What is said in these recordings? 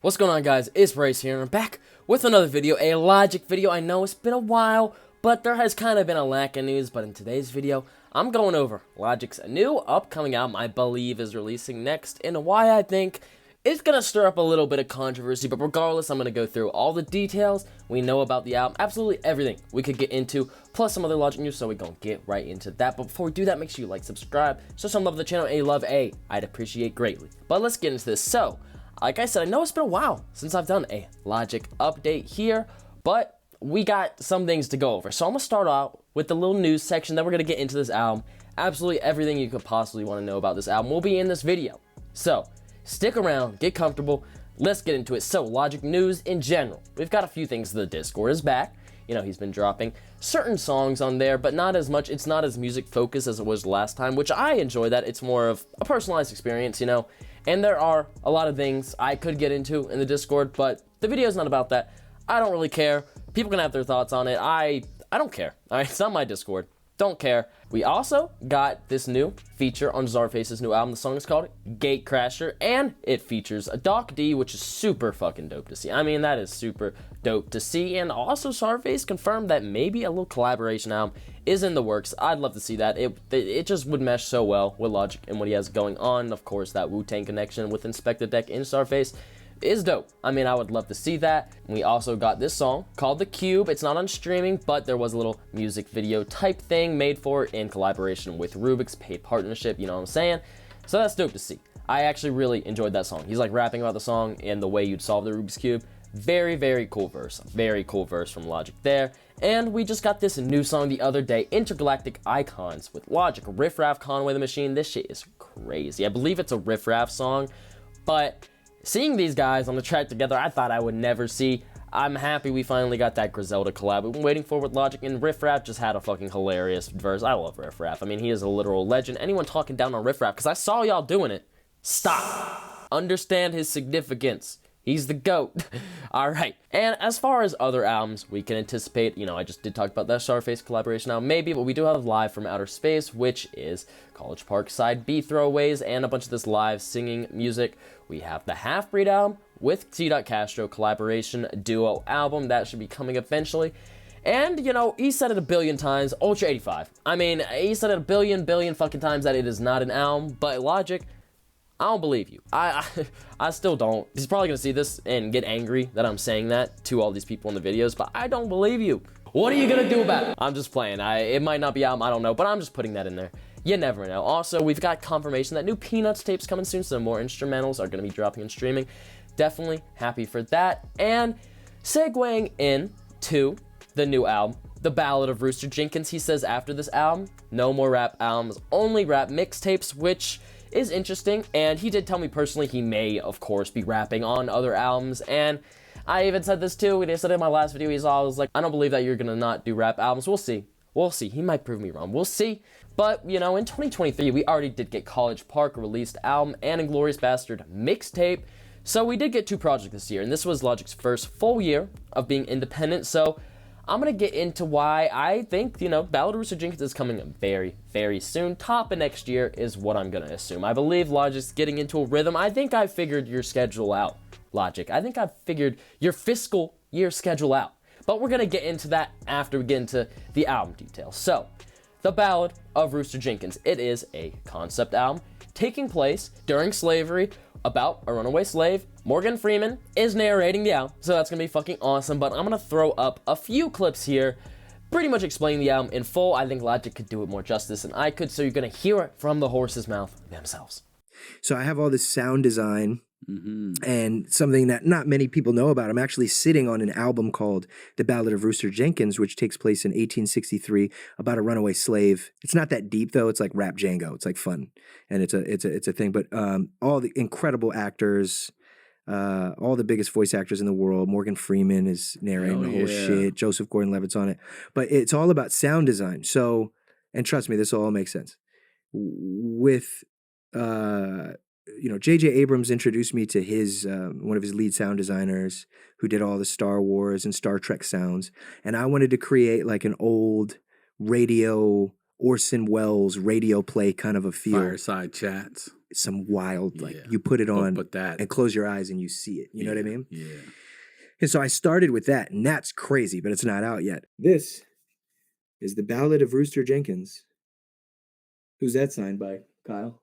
What's going on, guys? It's Bryce here, and I'm back with another video, a Logic video. I know it's been a while, but there has kind of been a lack of news, but in today's video, I'm going over Logic's new upcoming album I believe is releasing next, and why I think it's going to stir up a little bit of controversy, but regardless, I'm going to go through all the details we know about the album, absolutely everything we could get into, plus some other Logic news, so we're going to get right into that. But before we do that, make sure you like, subscribe, show some love to the channel, I'd appreciate greatly. But let's get into this. So, like I said, I know it's been a while since I've done a Logic update here, but we got some things to go over. So I'm going to start out with the little news section, then we're going to get into this album. Absolutely everything you could possibly want to know about this album will be in this video. So, stick around, get comfortable, let's get into it. So, Logic news in general. We've got a few things. The Discord is back. You know, he's been dropping certain songs on there, but not as much. It's not as music focused as it was last time, which I enjoy that. It's more of a personalized experience, you know. And there are a lot of things I could get into in the Discord, but the video is not about that. I don't really care. People can have their thoughts on it. I don't care. All right, it's not my Discord. Don't care. We also got this new feature on Czarface's new album. The song is called Gatecrasher, and it features a Doc D, which is super fucking dope to see. I mean, that is super dope to see. And also, Czarface confirmed that maybe a little collaboration album is in the works. I'd love to see that. It just would mesh so well with Logic and what he has going on. Of course, that Wu-Tang connection with Inspector Deck in Czarface is dope. I mean, I would love to see that. We also got this song called The Cube. It's not on streaming, but there was a little music video type thing made for it in collaboration with Rubik's paid partnership, you know what I'm saying? So that's dope to see. I actually really enjoyed that song. He's like rapping about the song and the way you'd solve the Rubik's Cube. Very, very cool verse. Very cool verse from Logic there. And we just got this new song the other day, Intergalactic Icons with Logic, Riff Raff, Conway the Machine. This shit is crazy. I believe it's a Riff Raff song, but seeing these guys on the track together, I thought I would never see. I'm happy we finally got that Griselda collab we've been waiting for with Logic, and Riff Raff just had a fucking hilarious verse. I love Riff Raff. I mean, he is a literal legend. Anyone talking down on Riff Raff, because I saw y'all doing it, stop. Understand his significance. He's the GOAT. Alright, and as far as other albums we can anticipate, you know, I just did talk about that Czarface collaboration now, maybe, but we do have Live from Outer Space, which is College Park Side B throwaways and a bunch of this live singing music. We have the Half-Breed album with T. Castro collaboration duo album. That should be coming eventually. And, you know, he said it a billion times, Ultra 85. I mean, he said it a billion fucking times that it is not an album, but Logic, I don't believe you. I still don't. He's probably gonna see this and get angry that I'm saying that to all these people in the videos, but I don't believe you. What are you gonna do about it? I'm just playing. It might not be album, I don't know, but I'm just putting that in there. You never know. Also, we've got confirmation that new Peanuts tapes coming soon, so more instrumentals are gonna be dropping and streaming. Definitely happy for that. And segueing in to the new album, The Ballad of Rooster Jenkins, he says after this album, no more rap albums, only rap mixtapes, which is interesting, and he did tell me personally he may, of course, be rapping on other albums, and I even said this too, and I said in my last video, I was like, I don't believe that you're gonna not do rap albums. We'll see. We'll see. He might prove me wrong. We'll see. But, you know, in 2023, we already did get College Park released album and Inglourious Bastard mixtape, so we did get two projects this year, and this was Logic's first full year of being independent, so I'm going to get into why I think, you know, Ballad of Rooster Jenkins is coming very, very soon. Top of next year is what I'm going to assume. I believe Logic's getting into a rhythm. I think I figured your schedule out, Logic. I think I figured your fiscal year schedule out. But we're going to get into that after we get into the album details. So, The Ballad of Rooster Jenkins. It is a concept album taking place during slavery about a runaway slave. Morgan Freeman is narrating the album, so that's gonna be fucking awesome, but I'm gonna throw up a few clips here, pretty much explaining the album in full. I think Logic could do it more justice than I could, so you're gonna hear it from the horse's mouth themselves. So I have all this sound design and something that not many people know about. I'm actually sitting on an album called The Ballad of Rooster Jenkins, which takes place in 1863 about a runaway slave. It's not that deep though. It's like rap Django. It's like fun, and it's a thing. But all the incredible actors, all the biggest voice actors in the world. Morgan Freeman is narrating the whole shit. Joseph Gordon-Levitt's on it. But it's all about sound design. So, and trust me, this will all make sense. With you know, J.J. Abrams introduced me to his one of his lead sound designers who did all the Star Wars and Star Trek sounds, and I wanted to create like an old radio Orson Welles radio play kind of a feel. Fireside chats. Some wild, like you put it on and close your eyes and you see it. You know what I mean? Yeah. And so I started with that, and that's crazy, but it's not out yet. This is the Ballad of Rooster Jenkins. Who's that signed by, Kyle?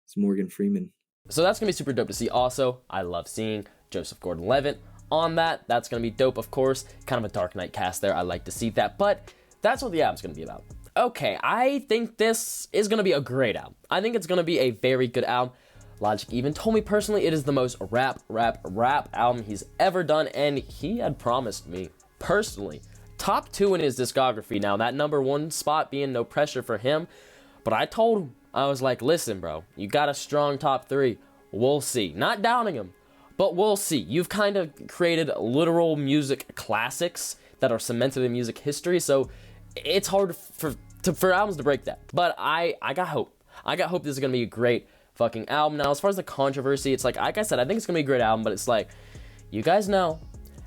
It's Morgan Freeman. So that's going to be super dope to see. Also, I love seeing Joseph Gordon-Levitt on that. That's going to be dope, of course. Kind of a Dark Knight cast there. I like to see that. But that's what the album's going to be about. Okay, I think this is going to be a great album. I think it's going to be a very good album. Logic even told me personally it is the most rap album he's ever done. And he had promised me, personally, top 2 in his discography. Now, that number 1 spot being No Pressure for him. But I told him, I was like, listen, bro, you got a strong top 3. We'll see. Not doubting him, but we'll see. You've kind of created literal music classics that are cemented in music history, so it's hard for albums to break that. But I got hope. I got hope this is going to be a great fucking album. Now, as far as the controversy, it's like I said, I think it's going to be a great album, but it's like, you guys know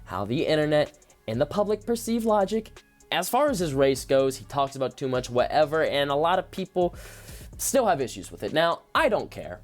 how the internet and the public perceive Logic. As far as his race goes, he talks about too much, whatever, and a lot of people still have issues with it. Now, I don't care.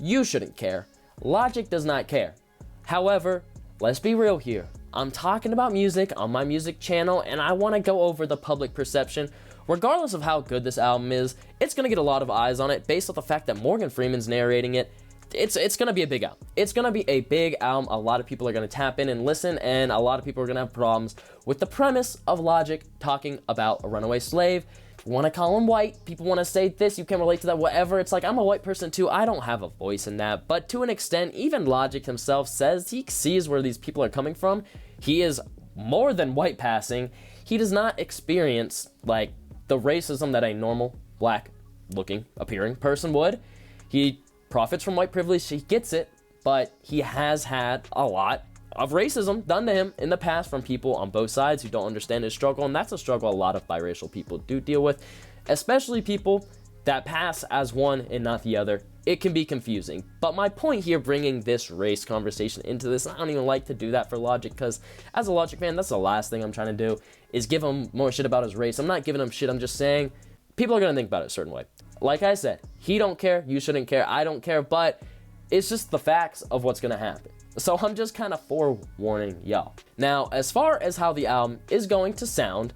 You shouldn't care. Logic does not care. However, let's be real here. I'm talking about music on my music channel, and I want to go over the public perception. Regardless of how good this album is, it's going to get a lot of eyes on it based on the fact that Morgan Freeman's narrating it. It's going to be a big album. It's going to be a big album. A lot of people are going to tap in and listen, and a lot of people are going to have problems with the premise of Logic talking about a runaway slave. You want to call him white, people want to say this, you can relate to that, whatever. It's like, I'm a white person too, I don't have a voice in that. But to an extent, even Logic himself says he sees where these people are coming from. He is more than white passing. He does not experience, like, the racism that a normal, black looking, appearing person would. He profits from white privilege, he gets it, but he has had a lot of racism done to him in the past from people on both sides who don't understand his struggle, and that's a struggle a lot of biracial people do deal with, especially people that pass as one and not the other. It can be confusing, but my point here bringing this race conversation into this, I don't even like to do that for Logic, because as a Logic fan, that's the last thing I'm trying to do, is give him more shit about his race. I'm not giving him shit, I'm just saying, people are going to think about it a certain way. Like I said, he don't care, you shouldn't care, I don't care, but it's just the facts of what's going to happen. So I'm just kind of forewarning y'all. Now, as far as how the album is going to sound,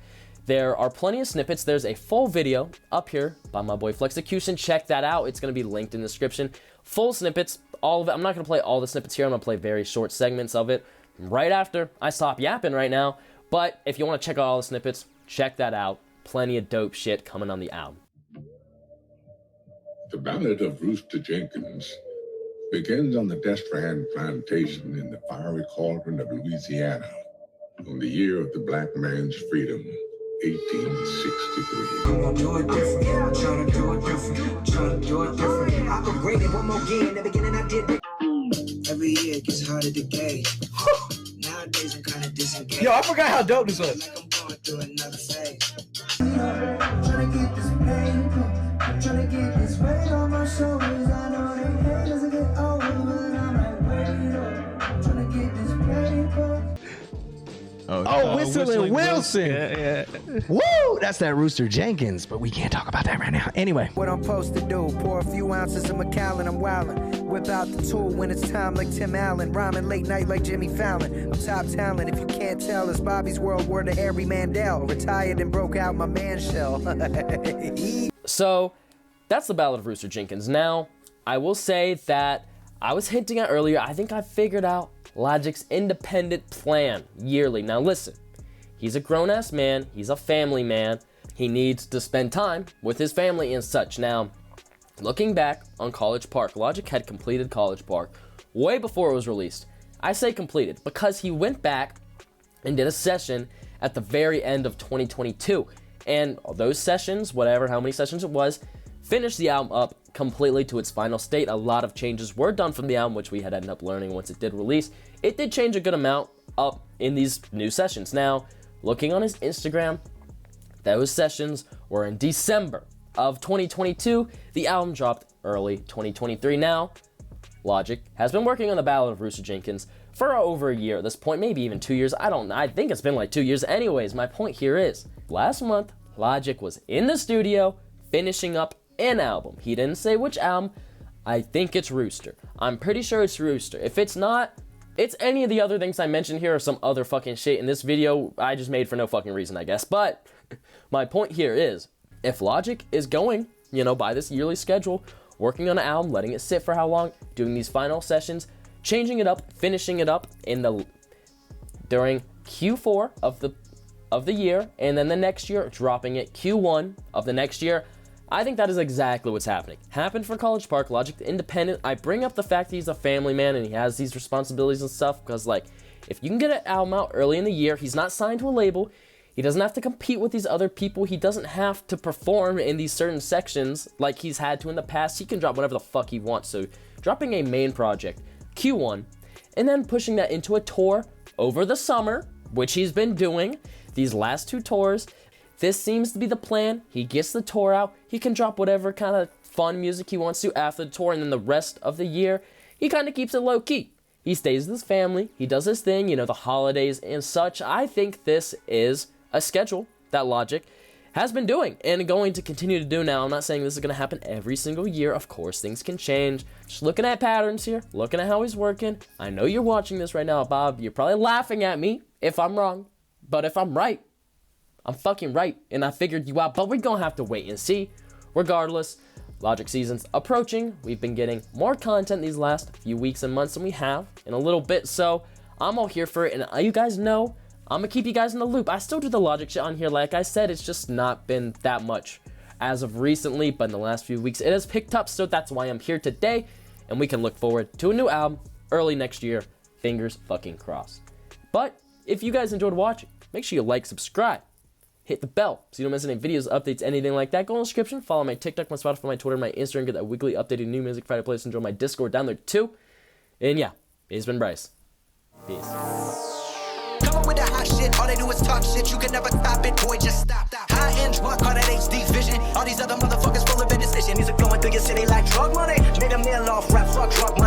there are plenty of snippets. There's a full video up here by my boy Flexecution. Check that out. It's going to be linked in the description. Full snippets, all of it. I'm not going to play all the snippets here. I'm going to play very short segments of it right after I stop yapping right now. But if you want to check out all the snippets, check that out. Plenty of dope shit coming on the album. The Ballad of Rooster Jenkins begins on the Destrehan plantation in the fiery cauldron of Louisiana on the year of the black man's freedom, 1863. I'm gonna do it different. I'm trying to do it different. Trying to do it different. I could rate it one more again. In the beginning I did it. Every year it gets harder to gauge. Nowadays I'm kind of disengaged. Yo, I forgot how dope this was. Like I'm going through another phase. Trying to get this pain. I'm trying to get this weight on my shoulders. I know they hate as I get older, but I'm like, wait up. Trying to get this paper. Oh, Whistling Wilson. Yeah. Woo! That's that Rooster Jenkins, but we can't talk about that right now. Anyway. What I'm supposed to do, pour a few ounces of Macallan, I'm wildin'. Whip out the tool when it's time like Tim Allen. Rhyming late night like Jimmy Fallon. I'm top talent, if you can't tell, it's Bobby's World, word to Harry Mandel. Retired and broke out my man shell. So, that's the Ballad of Rooster Jenkins. Now, I will say that I was hinting at earlier, I think I figured out Logic's independent plan yearly. Now listen, he's a grown-ass man, he's a family man, he needs to spend time with his family and such. Now, looking back on College Park, Logic had completed College Park way before it was released. I say completed because he went back and did a session at the very end of 2022. And those sessions, whatever, how many sessions it was, finished the album up completely to its final state. A lot of changes were done from the album, which we had ended up learning once it did release. It did change a good amount up in these new sessions. Now, looking on his Instagram, those sessions were in December of 2022. The album dropped early 2023. Now, Logic has been working on the Ballad of Rooster Jenkins for over a year at this point, maybe even 2 years. I don't know. I think it's been like 2 years. Anyways, my point here is, last month, Logic was in the studio finishing up an album. He didn't say which album. I think it's Rooster. I'm pretty sure it's Rooster. If it's not, it's any of the other things I mentioned here or some other fucking shit in this video I just made for no fucking reason, I guess. But my point here is, if Logic is going, by this yearly schedule, working on an album, letting it sit for how long, doing these final sessions, changing it up, finishing it up during Q4 of the year, and then the next year dropping it Q1 of the next year, I think that is exactly what's happening. Happened for College Park, Logic the Independent. I bring up the fact that he's a family man and he has these responsibilities and stuff because, if you can get an album out early in the year, he's not signed to a label, he doesn't have to compete with these other people, he doesn't have to perform in these certain sections like he's had to in the past. He can drop whatever the fuck he wants. So dropping a main project, Q1, and then pushing that into a tour over the summer, which he's been doing, these last 2 tours. This seems to be the plan. He gets the tour out. He can drop whatever kind of fun music he wants to after the tour, and then the rest of the year, he kind of keeps it low-key. He stays with his family. He does his thing, the holidays and such. I think this is a schedule that Logic has been doing and going to continue to do now. I'm not saying this is going to happen every single year. Of course, things can change. Just looking at patterns here, looking at how he's working. I know you're watching this right now, Bob. You're probably laughing at me if I'm wrong. But if I'm right, I'm fucking right, and I figured you out, but we're gonna have to wait and see. Regardless, Logic season's approaching. We've been getting more content these last few weeks and months than we have in a little bit, so I'm all here for it, and you guys know, I'm gonna keep you guys in the loop. I still do the Logic shit on here, like I said, it's just not been that much as of recently, but in the last few weeks, it has picked up, so that's why I'm here today, and we can look forward to a new album early next year. Fingers fucking crossed. But if you guys enjoyed watching, make sure you like, subscribe, hit the bell so you don't miss any videos, updates, anything like that. Go in the description, follow my TikTok, my Spotify, my Twitter, my Instagram, get that weekly updated new music Friday playlist, and join my Discord down there too. And yeah, it's been Bryce. Peace. Coming with the hot shit, all they do is talk shit. You can never stop it, boy, just stop. High-end drunk, all that HD vision. All these other motherfuckers full of indecision. These are going through your city like drug money. Made a meal off rap, fuck drug money.